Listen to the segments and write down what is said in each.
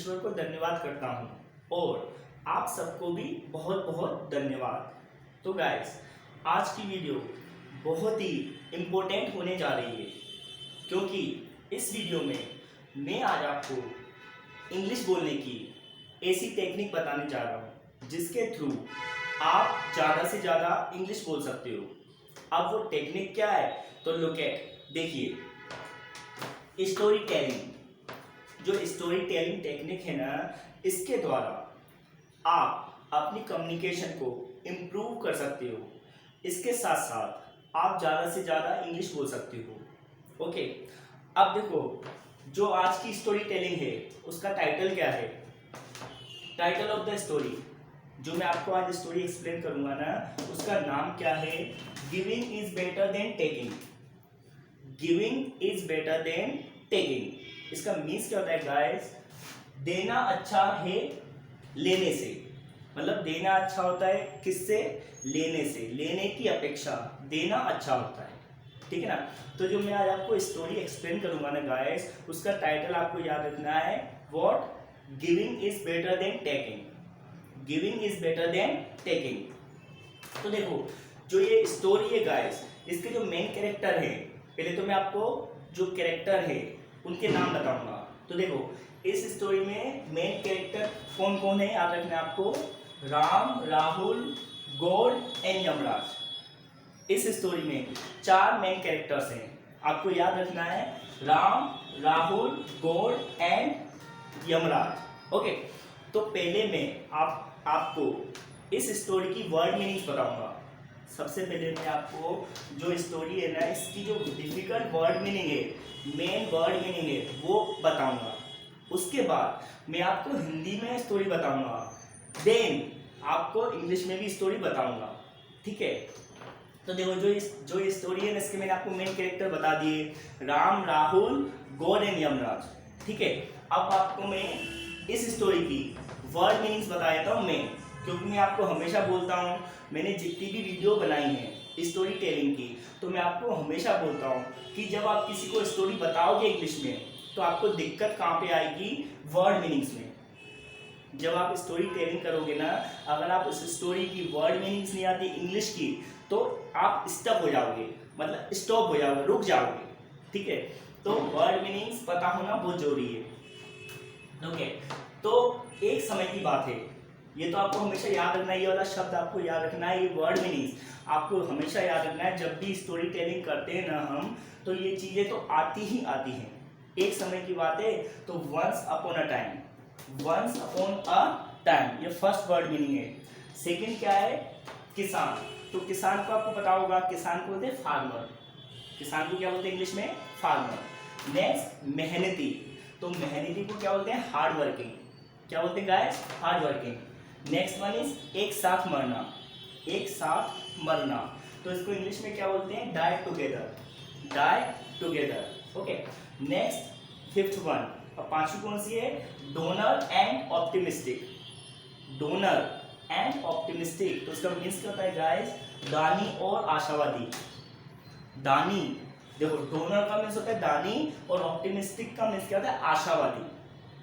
ईश्वर को धन्यवाद करता हूँ और आप सबको भी बहुत बहुत धन्यवाद। तो गाइस, आज की वीडियो बहुत ही इम्पोर्टेंट होने जा रही है, क्योंकि इस वीडियो में मैं आज आपको इंग्लिश बोलने की ऐसी टेक्निक बताने जा रहा हूँ जिसके थ्रू आप ज़्यादा से ज़्यादा इंग्लिश बोल सकते हो। अब वो टेक्निक क्या है, तो लुक एट, देखिए, स्टोरी टेलिंग। जो स्टोरी टेलिंग टेक्निक है ना, इसके द्वारा आप अपनी कम्युनिकेशन को इम्प्रूव कर सकते हो। इसके साथ साथ आप ज़्यादा से ज़्यादा इंग्लिश बोल सकते हो। ओके, अब देखो, जो आज की स्टोरी टेलिंग है उसका टाइटल क्या है। टाइटल ऑफ द स्टोरी, जो मैं आपको आज स्टोरी एक्सप्लेन करूंगा ना, उसका नाम क्या है, giving is better than taking. Giving is better than taking. इसका मीन्स क्या होता है गाइस, देना अच्छा है लेने से। मतलब देना अच्छा होता है किससे, लेने से। लेने की अपेक्षा देना अच्छा होता है, ठीक है ना। तो जो मैं आज आपको स्टोरी एक्सप्लेन करूंगा ना गाइस, उसका टाइटल आपको याद रखना है, what giving is better than taking. Giving is better than taking. तो देखो, जो ये स्टोरी है गाइस, इसके जो मेन कैरेक्टर है, पहले तो मैं आपको जो कैरेक्टर है उनके नाम बताऊंगा। तो देखो, इस स्टोरी में मेन कैरेक्टर कौन कौन है याद रखना है आपको, राम, राहुल, गॉड एंड यमराज। इस स्टोरी में 4 मेन कैरेक्टर्स हैं, आपको याद रखना है, Ram, Rahul, God and Yamraj. Okay, तो पहले मैं आपको इस स्टोरी की वर्ड मीनिंग्स बताऊंगा। सबसे पहले मैं आपको जो स्टोरी है ना, इसकी जो डिफिकल्ट वर्ड मीनिंग है, मेन वर्ड मीनिंग है, वो बताऊंगा। उसके बाद मैं आपको हिंदी में स्टोरी बताऊंगा, देन आपको इंग्लिश में भी स्टोरी बताऊंगा, ठीक है। तो देखो, जो स्टोरी है ना, इसके मैंने आपको मेन कैरेक्टर बता दिए, राम, राहुल, गॉड एंड यमराज, ठीक है। अब आपको मैं इस स्टोरी की वर्ड मीनिंग्स बता देता हूँ मैं, क्योंकि मैं आपको हमेशा बोलता हूँ, मैंने जितनी भी वीडियो बनाई है स्टोरी टेलिंग की, तो मैं आपको हमेशा बोलता हूँ कि जब आप किसी को स्टोरी बताओगे इंग्लिश में, तो आपको दिक्कत कहाँ पे आएगी, वर्ड मीनिंग्स में। जब आप स्टोरी टेलिंग करोगे ना, अगर आप उस स्टोरी की वर्ड मीनिंग्स नहीं आती इंग्लिश की, तो आप स्टक हो जाओगे, मतलब स्टॉप हो जाओगे, रुक जाओगे, ठीक है। तो वर्ड मीनिंग्स पता होना बहुत जरूरी है। ओके, तो एक समय की बात है, ये तो आपको हमेशा याद रखना है, ये वाला शब्द आपको याद रखना है, ये वर्ड मीनिंग्स आपको हमेशा याद रखना है। जब भी स्टोरी टेलिंग करते हैं ना हम, तो ये चीज़ें तो आती ही आती हैं। एक समय की बात है, तो once upon a time. Once upon a time, ये फर्स्ट वर्ड मीनिंग है। सेकंड क्या है, किसान। तो किसान को आपको पता होगा, किसान को बोलते हैं फार्मर। किसान को क्या बोलते हैं इंग्लिश में, फार्मर। नेक्स्ट, मेहनती। तो मेहनती को क्या बोलते हैं, हार्ड वर्किंग। क्या बोलते हैं guys, hard working. Next one is एक साथ मरना। एक साथ मरना, तो इसको इंग्लिश में क्या बोलते हैं, die together. Die together, okay. Next, fifth one, और पांचवी कौन सी है, donor and optimistic. Donor and optimistic, तो इसका मीन्स क्या होता है गाइस, दानी और आशावादी। दानी, देखो, डोनर का मीन्स होता है दानी, और ऑप्टिमिस्टिक का मीन्स क्या होता है, आशावादी।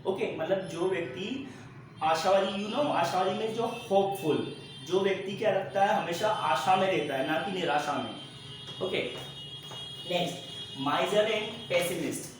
ओके, मतलब जो व्यक्ति आशावादी, यू नो, आशावादी में जो होपफुल, जो व्यक्ति क्या रखता है, हमेशा आशा में रहता है, ना कि निराशा में। Okay, next, माइजर and pessimist.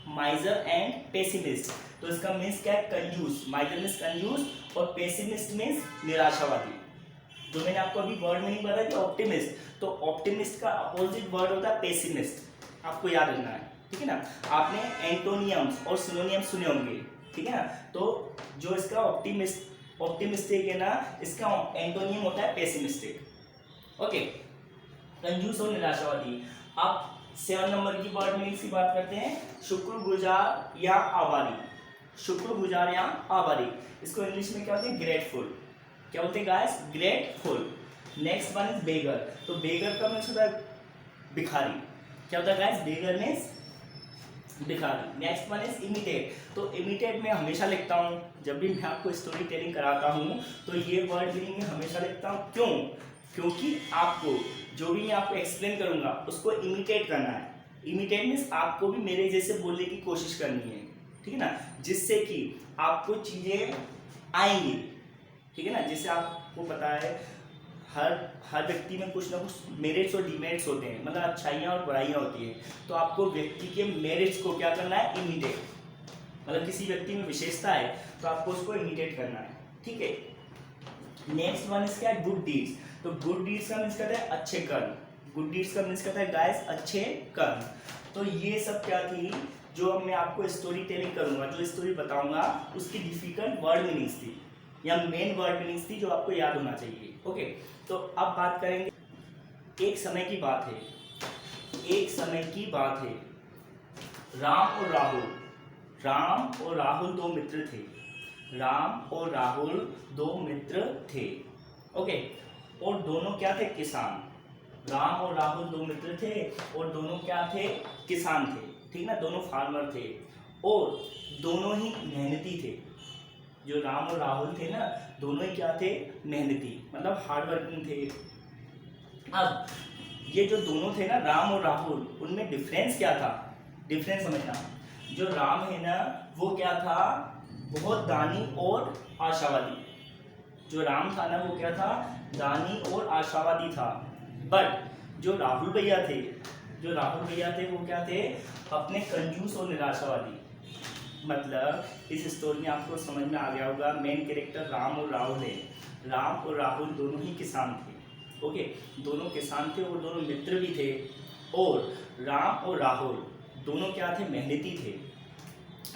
माइजर and pessimist, तो इसका मीन्स क्या है, कंजूस। माइजर मीन्स कंजूस, और पेसिमिस्ट मीन्स निराशावादी। जो मैंने आपको अभी वर्ड मीनिंग बताया कि ऑप्टिमिस्ट, तो ऑप्टिमिस्ट का अपोजिट वर्ड होता है पेसिमिस्ट, आपको याद रखना है, ठीक है ना। आपने एंटोनियम्स और सिनोनियम्स सुने होंगे, ठीक है ना। तो जो इसका ऑप्टिमिस्टिक है ना, इसका एंटोनियम होता है पेसिमिस्टिक। ओके, कंजूस और निराशावादी। अब 7 नंबर की वर्ड मीनिंग्स की बात करते हैं, शुक्रगुजार या आभारी। शुक्रगुजार या आभारी, इसको इंग्लिश में क्या बोलते हैं, ग्रेटफुल। क्या बोलते हैं guys, grateful. Next one is beggar. तो बेगर का मीन्स होता है भिखारी। क्या होता है गाइस, बेगर मीन्स भिखारी। Next one is imitate. तो इमिटेट में हमेशा लिखता हूँ, जब भी मैं आपको स्टोरी टेलिंग कराता हूँ, तो ये वर्ड मीनिंग में हमेशा लिखता हूँ। क्यों, क्योंकि आपको जो भी मैं आपको एक्सप्लेन करूंगा उसको इमिटेट करना है। इमिटेट मीन्स आपको भी मेरे जैसे बोलने की कोशिश करनी है, ठीक है ना, जिससे कि आपको चीज़ें आएंगी, ठीक है ना। जैसे आपको पता है हर व्यक्ति में कुछ ना कुछ मेरिट्स और डिमेरिट्स होते हैं, मतलब अच्छाइयाँ और बुराइयाँ होती हैं। तो आपको व्यक्ति के मेरिट्स को क्या करना है, इमिटेट, मतलब किसी व्यक्ति में विशेषता है तो आपको उसको इमिटेट करना है, ठीक है। नेक्स्ट वन इसका है गुड डीड्स। तो गुड डीड्स का मीन्स करता है अच्छे कर्म, गुड डीड्स का मीन्स करता है गाइस अच्छे कर्म। तो ये सब क्या थी, जो अब मैं आपको स्टोरी टेलिंग करूंगा, जो स्टोरी बताऊंगा उसकी डिफिकल्ट वर्ड मीनिंग्स थी या मेन वर्ड मीनिंग्स थी जो आपको याद होना चाहिए, ओके। तो अब बात करेंगे, एक समय की बात है, एक समय की बात है, राम और राहुल दो मित्र थे, राम और राहुल दो मित्र थे, ओके। और दोनों क्या थे, किसान। राम और राहुल दो मित्र थे और दोनों क्या थे, किसान थे, ठीक ना, दोनों फार्मर थे और दोनों ही मेहनती थे। जो राम और राहुल थे ना, दोनों ही क्या थे, मेहनती, मतलब हार्ड वर्किंग थे। अब ये जो दोनों थे ना, राम और राहुल, उनमें डिफरेंस क्या था, डिफरेंस समझना। जो राम है ना, वो क्या था, बहुत दानी और आशावादी। जो राम था ना, वो क्या था, दानी और आशावादी था। बट जो राहुल भैया थे, वो क्या थे, अपने कंजूस और निराशावादी। मतलब इस स्टोरी में आपको समझ में आ गया होगा, मेन कैरेक्टर राम और राहुल है। राम और राहुल दोनों ही किसान थे, ओके, दोनों किसान थे और दोनों मित्र भी थे। और राम और राहुल दोनों क्या थे, मेहनती थे,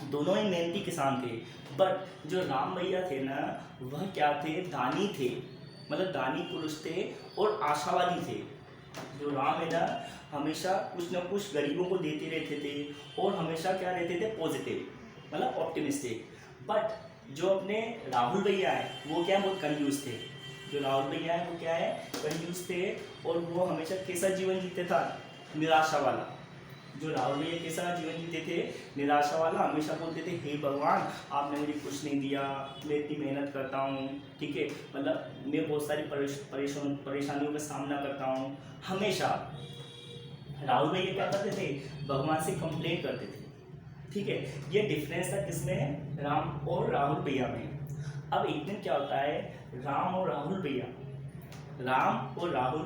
दोनों ही मेहनती किसान थे। बट जो राम भैया थे ना, वह क्या थे, दानी थे, मतलब दानी पुरुष थे और आशावादी थे। जो राम है ना, हमेशा कुछ ना कुछ गरीबों को देते रहते थे और हमेशा क्या रहते थे, पॉजिटिव, मतलब ऑप्टिमिस्टिक। बट जो अपने राहुल भैया है, वो क्या है, बहुत कंजूस थे। जो राहुल भैया है वो क्या है, कंजूस थे और वो हमेशा कैसा जीवन जीते था, निराशा वाला। जो राहुल भैया कैसा जीवन जीते थे, निराशा वाला। हमेशा बोलते थे, हे भगवान आपने मुझे कुछ नहीं दिया, मैं इतनी मेहनत करता हूँ, ठीक है, मतलब मैं बहुत सारी परेशानियों का सामना करता हूँ। हमेशा राहुल भैया क्या करते थे, भगवान से कंप्लेन करते थे, ठीक है। ये डिफरेंस था किसमें, राम और राहुल भैया में। अब एक दिन क्या होता है, राम और राहुल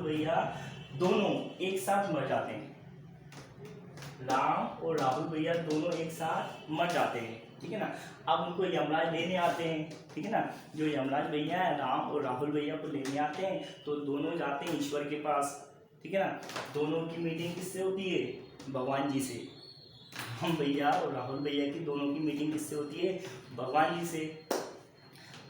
भैया दोनों एक साथ मर जाते हैं। राम और राहुल भैया दोनों एक साथ मर जाते हैं, ठीक है ना। अब उनको यमराज लेने आते हैं, ठीक है ना। जो यमराज भैया है, राम और राहुल भैया को लेने आते हैं, तो दोनों जाते हैं ईश्वर के पास, ठीक है ना। दोनों की मीटिंग किससे होती है, भगवान जी से। हम भैया और राहुल भैया की दोनों की मीटिंग किससे होती है, भगवान जी से।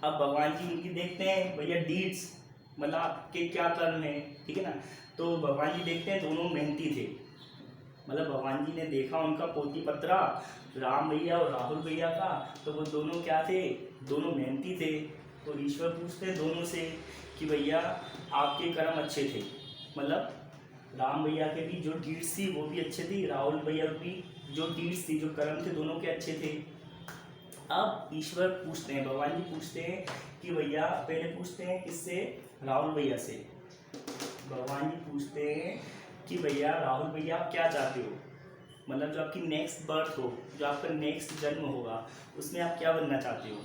अब भगवान जी उनकी देखते हैं, भैया डीड्स, मतलब आपके क्या कर्म है, ठीक है ना। तो भगवान जी देखते हैं दोनों मेहनती थे, मतलब भगवान जी ने देखा उनका पोती पत्रा राम भैया और राहुल भैया का, तो वो दोनों क्या थे, दोनों मेहनती थे। तो ईश्वर पूछते हैं दोनों से कि भैया आपके कर्म अच्छे थे, मतलब राम भैया के भी जो डीड्स थी वो भी अच्छे थी, राहुल भैया की जो डीड्स थी, जो कर्म थे, दोनों के अच्छे थे। अब ईश्वर पूछते हैं, भगवान जी पूछते हैं कि भैया, पहले पूछते हैं किससे, राहुल भैया से। भगवान जी पूछते हैं कि भैया राहुल भैया आप क्या चाहते हो, मतलब जो आपकी नेक्स्ट बर्थ हो, जो आपका नेक्स्ट जन्म होगा, उसमें आप क्या बनना चाहते हो।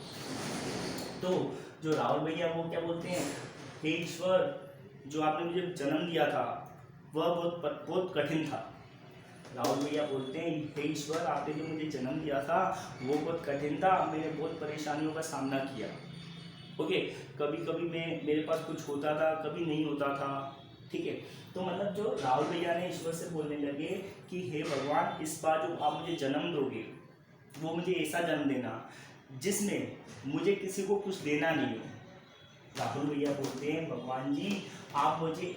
तो जो राहुल भैया वो क्या बोलते हैं, हे ईश्वर, जो आपने मुझे जन्म दिया था वह बहुत कठिन था। राहुल भैया बोलते हैं, हे ईश्वर आपने जो मुझे जन्म दिया था वो बहुत कठिन था, मैंने बहुत परेशानियों का सामना किया, ओके। कभी कभी मेरे पास कुछ होता था, कभी नहीं होता था, ठीक है। तो मतलब जो राहुल भैया ने ईश्वर से बोलने लगे कि हे भगवान, इस बार जो आप मुझे जन्म दोगे वो मुझे ऐसा जन्म देना जिसमें मुझे किसी को कुछ देना नहीं हो। राहुल भैया बोलते हैं, भगवान जी आप मुझे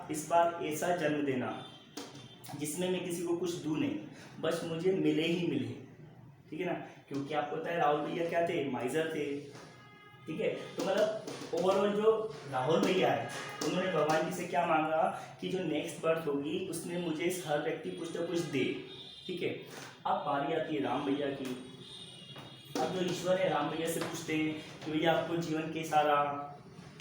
इस बार ऐसा जन्म देना जिसमें मैं किसी को कुछ दूँ नहीं, बस मुझे मिले ही मिले, ठीक है ना। क्योंकि आपको पता है राहुल भैया क्या थे, माइजर थे, ठीक है। तो मतलब ओवरऑल जो राहुल भैया है, उन्होंने भगवान जी से क्या मांगा कि जो नेक्स्ट बर्थ होगी उसमें मुझे हर व्यक्ति कुछ ना कुछ दे, ठीक है। अब बारी आती है राम भैया की। अब जो ईश्वर है राम भैया से पूछते हैं कि भैया आपको जीवन कैसा रहा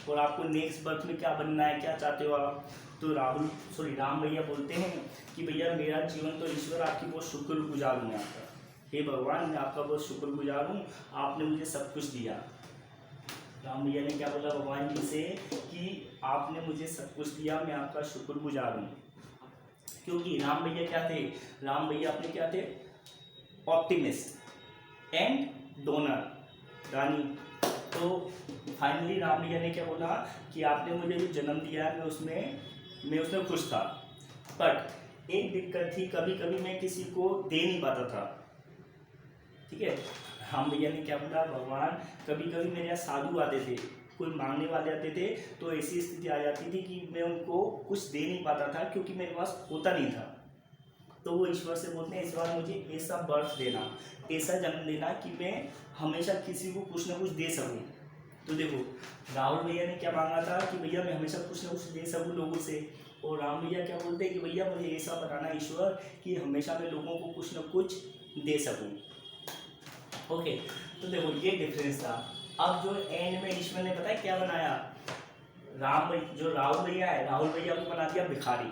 और आपको नेक्स्ट बर्थ में क्या बनना है, क्या चाहते हो आप। तो राम भैया बोलते हैं कि भैया मेरा जीवन तो ईश्वर आपकी बहुत शुक्रगुजार हूँ आपका, हे भगवान, मैं आपका बहुत शुक्रगुजार हूँ, आपने मुझे सब कुछ दिया। राम भैया ने क्या बोला भगवान जी से कि आपने मुझे सब कुछ दिया, मैं आपका शुक्रगुजार हूँ। क्योंकि राम भैया क्या थे, राम भैया अपने क्या थे, ऑप्टिमिस्ट एंड डोनर रानी। तो फाइनली राम भैया ने क्या बोला कि आपने मुझे जो जन्म दिया है मैं उसमें खुश था, बट एक दिक्कत थी, कभी कभी मैं किसी को दे नहीं पाता था। ठीक है, राम भैया ने क्या बोला, भगवान कभी कभी मेरे यहाँ साधु आते थे, कोई मांगने वाले आते थे, तो ऐसी स्थिति आ जाती थी कि मैं उनको कुछ दे नहीं पाता था क्योंकि मेरे पास होता नहीं था। तो वो ईश्वर से बोलते हैं, इस बार मुझे ऐसा बर्थ देना, ऐसा जन्म देना कि मैं हमेशा किसी को कुछ ना कुछ दे सकूं। तो देखो, राहुल भैया ने क्या मांगा था कि भैया मैं हमेशा कुछ ना कुछ दे सकूं लोगों से, और राम भैया क्या बोलते हैं कि भैया मुझे ऐसा बनाना ईश्वर कि हमेशा मैं लोगों को कुछ ना कुछ दे सकूं। ओके, तो देखो ये डिफरेंस था। अब जो एंड में ईश्वर ने पता है क्या बनाया, जो राहुल भैया है, राहुल भैया को बना दिया भिखारी।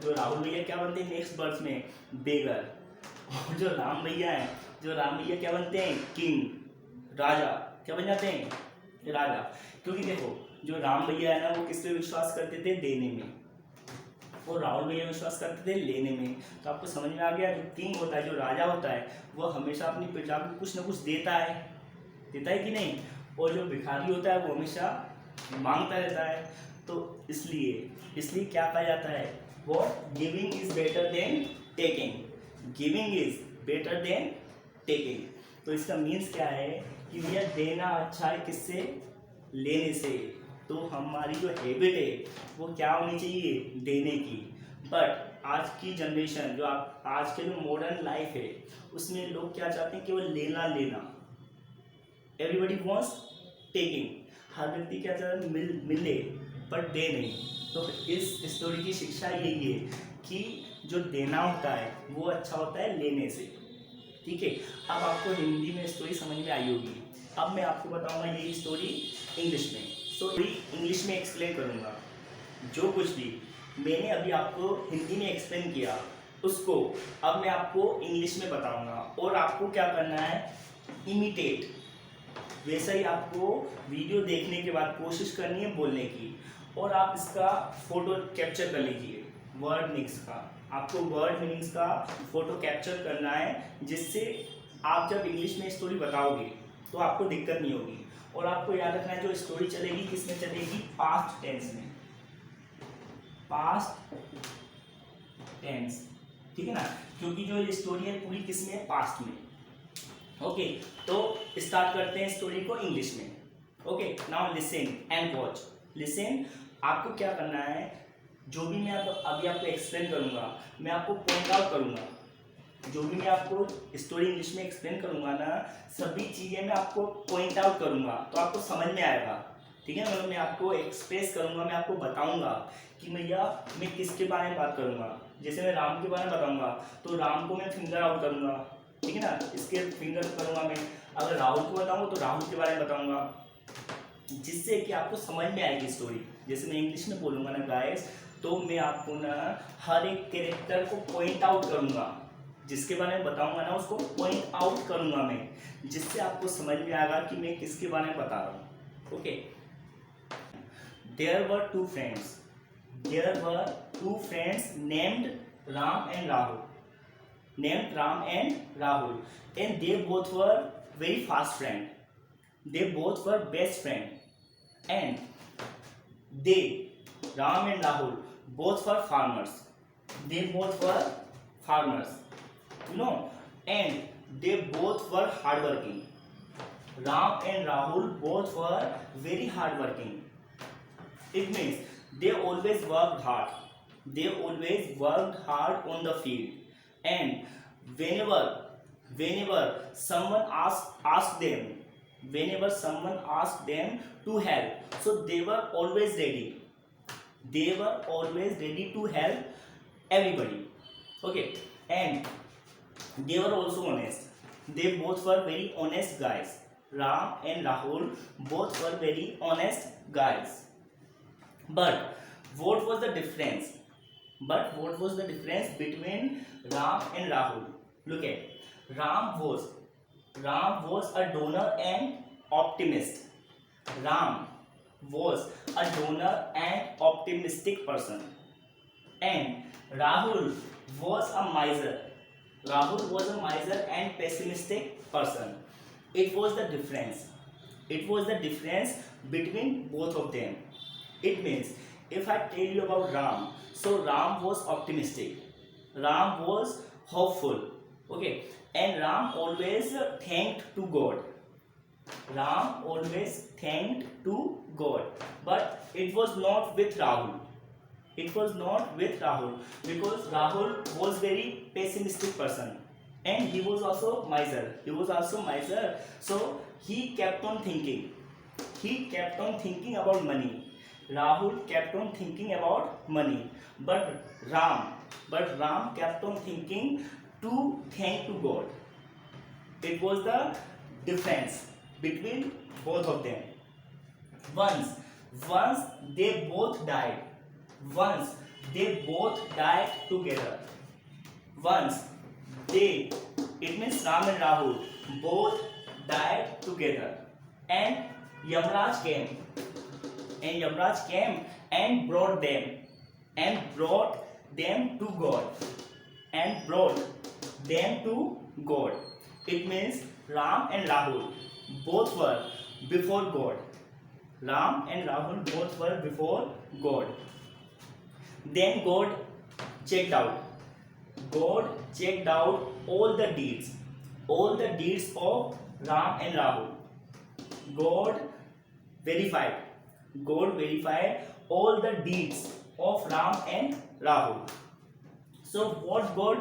जो राहुल भैया क्या बनते हैं नेक्स्ट बर्थ में, बेगर। और जो राम भैया हैं, जो राम भैया क्या बनते हैं, किंग, राजा। क्या बन जाते हैं, राजा। क्योंकि देखो, जो राम भैया है ना, वो किस पे विश्वास करते थे, देने में, और राहुल भैया विश्वास करते थे लेने में। तो आपको समझ में आ गया, जो किंग होता है, जो राजा होता है, वो हमेशा अपनी प्रजा को कुछ ना कुछ देता है कि नहीं, और जो भिखारी होता है वो हमेशा मांगता रहता है। तो इसलिए क्या कहा जाता है, वो giving is better than taking, giving is better than taking. तो इसका मीन्स क्या है कि भैया देना अच्छा है, किससे, लेने से। तो हमारी जो हैबिट है वो क्या होनी चाहिए, देने की। बट आज की जनरेशन, जो आज के जो मॉडर्न लाइफ है, उसमें लोग क्या चाहते हैं, केवल लेना, एवरीबडी वॉन्ट्स टेकिंग। हर व्यक्ति क्या चाहता है, मिले पर दे नहीं। तो इस स्टोरी की शिक्षा यही है कि जो देना होता है वो अच्छा होता है लेने से। ठीक है, अब आपको हिंदी में स्टोरी समझ में आई होगी। अब मैं आपको बताऊंगा यही स्टोरी इंग्लिश में। सो इंग्लिश में एक्सप्लेन करूंगा। जो कुछ भी मैंने अभी आपको हिंदी में एक्सप्लेन किया, उसको अब मैं आपको इंग्लिश में बताऊंगा, और आपको क्या करना है, इमिटेट। वैसा ही आपको वीडियो देखने के बाद कोशिश करनी है बोलने की, और आप इसका फोटो कैप्चर कर लीजिए, वर्ड मीनिंग्स का। आपको वर्ड मीनिंग्स का फोटो कैप्चर करना है, जिससे आप जब इंग्लिश में स्टोरी बताओगे तो आपको दिक्कत नहीं होगी। और आपको याद रखना है, जो स्टोरी चलेगी किसमें चलेगी, पास्ट टेंस में, पास्ट टेंस। ठीक है ना, क्योंकि जो ये स्टोरी है पूरी किसमें है, पास्ट में। ओके, तो स्टार्ट करते हैं स्टोरी को इंग्लिश में। Okay, now listen and watch. Listen, आपको क्या करना है, जो भी मैं अभी आपको एक्सप्लेन करूंगा, मैं आपको पॉइंट आउट करूंगा। जो भी मैं आपको स्टोरी इंग्लिश में एक्सप्लेन करूंगा ना, सभी चीज़ें मैं आपको पॉइंट आउट करूंगा, तो आपको समझ में आएगा। ठीक है, मतलब मैं आपको एक्सप्रेस करूंगा, मैं आपको बताऊंगा कि भैया मैं किसके बारे में बात करूंगा। जैसे मैं राम के बारे में बताऊंगा, तो राम को मैं फिंगर आउट करूंगा, ठीक है ना, इसके फिंगर करूंगा मैं। अगर राहुल को बताऊंगा तो राहुल के बारे में बताऊंगा, जिससे कि आपको समझ में आएगी स्टोरी। जैसे मैं इंग्लिश में बोलूंगा ना गाइस, तो मैं आपको ना हर एक कैरेक्टर को पॉइंट आउट करूंगा, जिसके बारे में बताऊंगा ना उसको पॉइंट आउट करूंगा मैं, जिससे आपको समझ में आएगा कि मैं किसके बारे में बता रहा हूँ। Okay, there were two friends named Ram and Rahul, and they both were very fast friend, they both were best friend, and they, Ram and Rahul, both were farmers, and they both were hardworking. Ram and Rahul both were very hardworking. It means they always worked hard on the field, and whenever someone asked them to help, so they were always ready to help everybody. Okay, and they were also honest. They both were very honest guys. Ram and Rahul both were very honest guys. But what was the difference between Ram and Rahul? Look at, Ram was Ram was a donor and optimist. Ram was a donor and optimistic person. And Rahul was a miser. Rahul was a miser and pessimistic person. It was the difference. It was the difference between both of them. It means if I tell you about Ram, so Ram was optimistic. Ram was hopeful. Okay, and Ram always thanked to God. Ram always thanked to God, but it was not with Rahul. It was not with Rahul because Rahul was very pessimistic person and he was also miser. He was also miser. So he kept on thinking. He kept on thinking about money. Rahul kept on thinking about money. But Ram kept on thinking to thank to God. It was the difference between both of them. Once, once they both died. Once they both died together. Once they, it means Ram and Rahul, both died together. And Yamraj came. And Yamraj came and brought them. And brought them to God. And brought them to God. It means Ram and Rahul both were before God. Ram and Rahul both were before God. Then God checked out. God checked out all the deeds of Ram and Rahul. God verified. God verified all the deeds of Ram and Rahul. So what God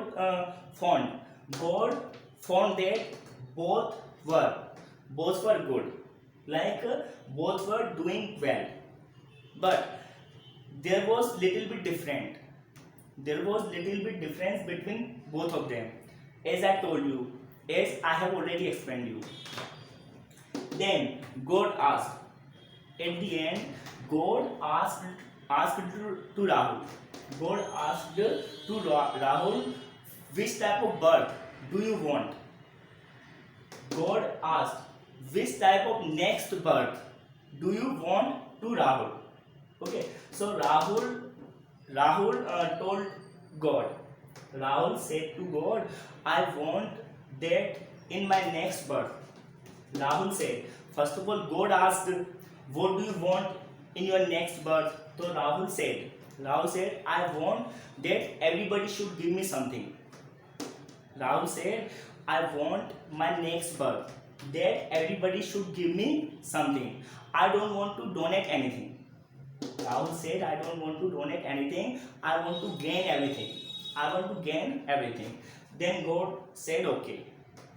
found? God found that both were good, like both were doing well, but there was little bit different. There was little bit difference between both of them, as I told you, as I have already explained you. Then God asked. At the end, God asked to Rahul. God asked to Rahul, which type of birth do you want? God asked, which type of next birth do you want to Rahul? Okay, so Rahul told God. Rahul said to God, I want that in my next birth. Rahul said, first of all, God asked, what do you want in your next birth? So Rahul said, I want that everybody should give me something. Rahul said, I want my next birth that everybody should give me something. I don't want to donate anything. Rahul said, I don't want to donate anything. I want to gain everything. I want to gain everything. Then God said, okay,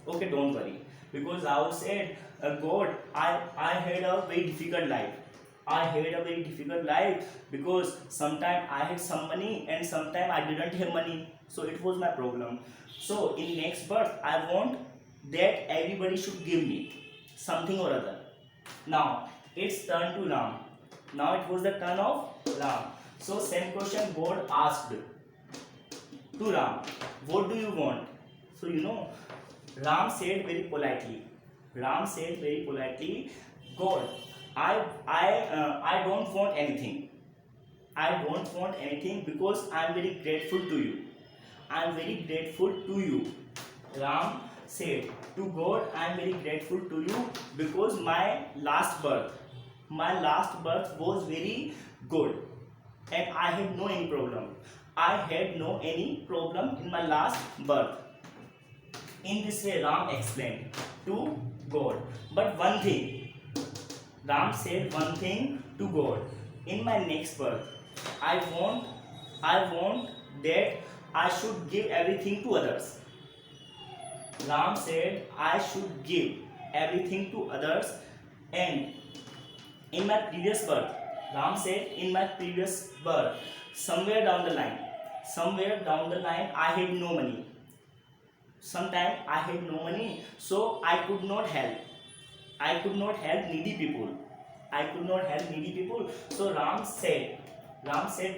don't worry. Because Rahul said, God, I had a very difficult life. I had a very difficult life because sometimes I had some money and sometimes I didn't have money. So it was my problem. So in next birth, I want that everybody should give me something or other. Now it's turn to Ram. Now it was the turn of Ram. So same question God asked to Ram. What do you want? So Ram said very politely. God, I don't want anything. I don't want anything because I am very grateful to you. I am very grateful to you. Ram said to God, I am very grateful to you because my last birth was very good and I had no any problem. I had no any problem in my last birth. In this way, Ram explained to God. But one thing, Ram said one thing to God. In my next birth, I want that I should give everything to others. Ram said I should give everything to others, and in my previous birth, Ram said in my previous birth, somewhere down the line, I had no money. Sometimes I had no money, so I could not help needy people. So Ram said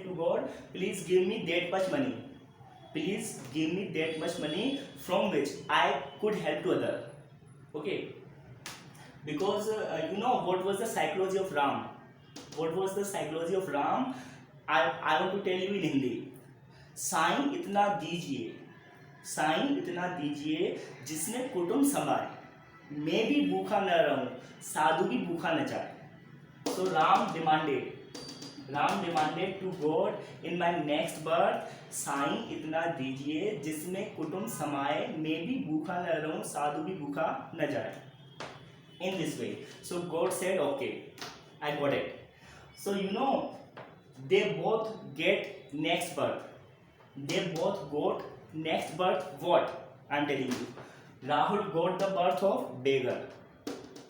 to God, please give me that much money. please give me that much money from which I could help to other. Okay, because you know what was the psychology of Ram? What was the psychology of Ram? I want to tell you in Hindi. Sai इतना दीजिए, साईं इतना दीजिए जिसमें कुटुंब समाए, मैं भी भूखा न रहूं, साधु भी भूखा न जाए. So Ram demanded to God, in my next birth, Sai इतना दीजिए जिसमें कुटुंब समाए, मैं भी भूखा न रहूं, साधु भी भूखा न जाए. In this way, so God said, okay, I got it. So you know, they both get next birth. They both got next birth. What I'm telling you, Rahul got the birth of beggar.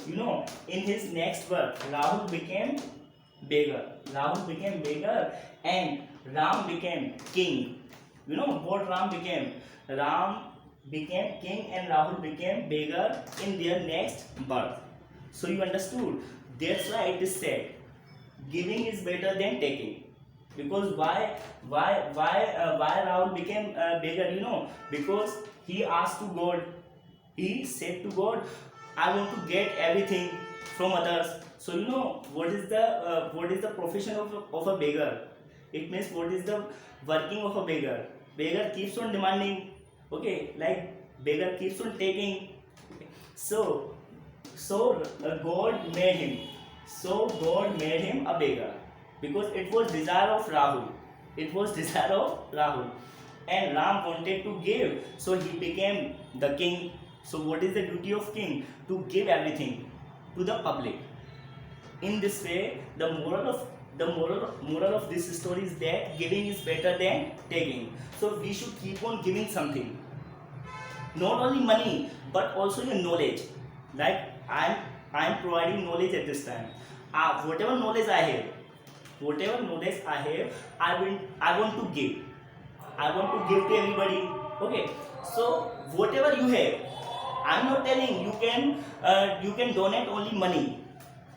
You know, in his next birth, Rahul became beggar. Rahul became beggar, and Ram became king. You know what Ram became? Ram became king, and Rahul became beggar in their next birth. So you understood? That's why it is said, giving is better than taking. Because why Rahul became beggar? You know, because he asked to God. He said to God, I want to get everything from others. So you know what is the profession of a beggar? It means what is the working of a beggar? Beggar keeps on demanding. Okay, like beggar keeps on taking. Okay. So God made him. So God made him a beggar, because it was desire of Rahul. It was desire of Rahul, and Ram wanted to give, so he became the king. So what is the duty of king? To give everything to the public. In this way, the moral of this story is that giving is better than taking. So we should keep on giving something, not only money but also your knowledge. Like I am providing knowledge at this time. Whatever knowledge I have, I want to give. I want to give to everybody. Okay, so whatever you have, I'm not telling you can donate only money.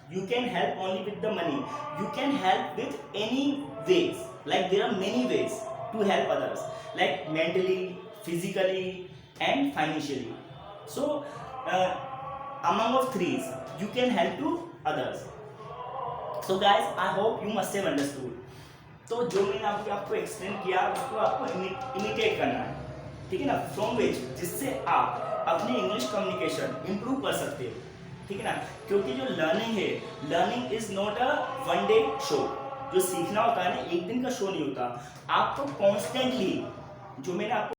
You can help only with the money. You can help with any ways. Like there are many ways to help others, like mentally, physically, and financially. So among of threes, you can help to others. So guys, I hope you must have understood. तो जो मैंने आपको explain किया उसको आपको imitate करना है, ठीक है ना, फ्रॉम विच, जिससे आप अपनी इंग्लिश कम्युनिकेशन इंप्रूव कर सकते हो, ठीक है ना. क्योंकि जो लर्निंग है, learning is not a one day show. जो सीखना होता है ना, एक दिन का शो नहीं होता. आपको कॉन्स्टेंटली, जो मैंने आपको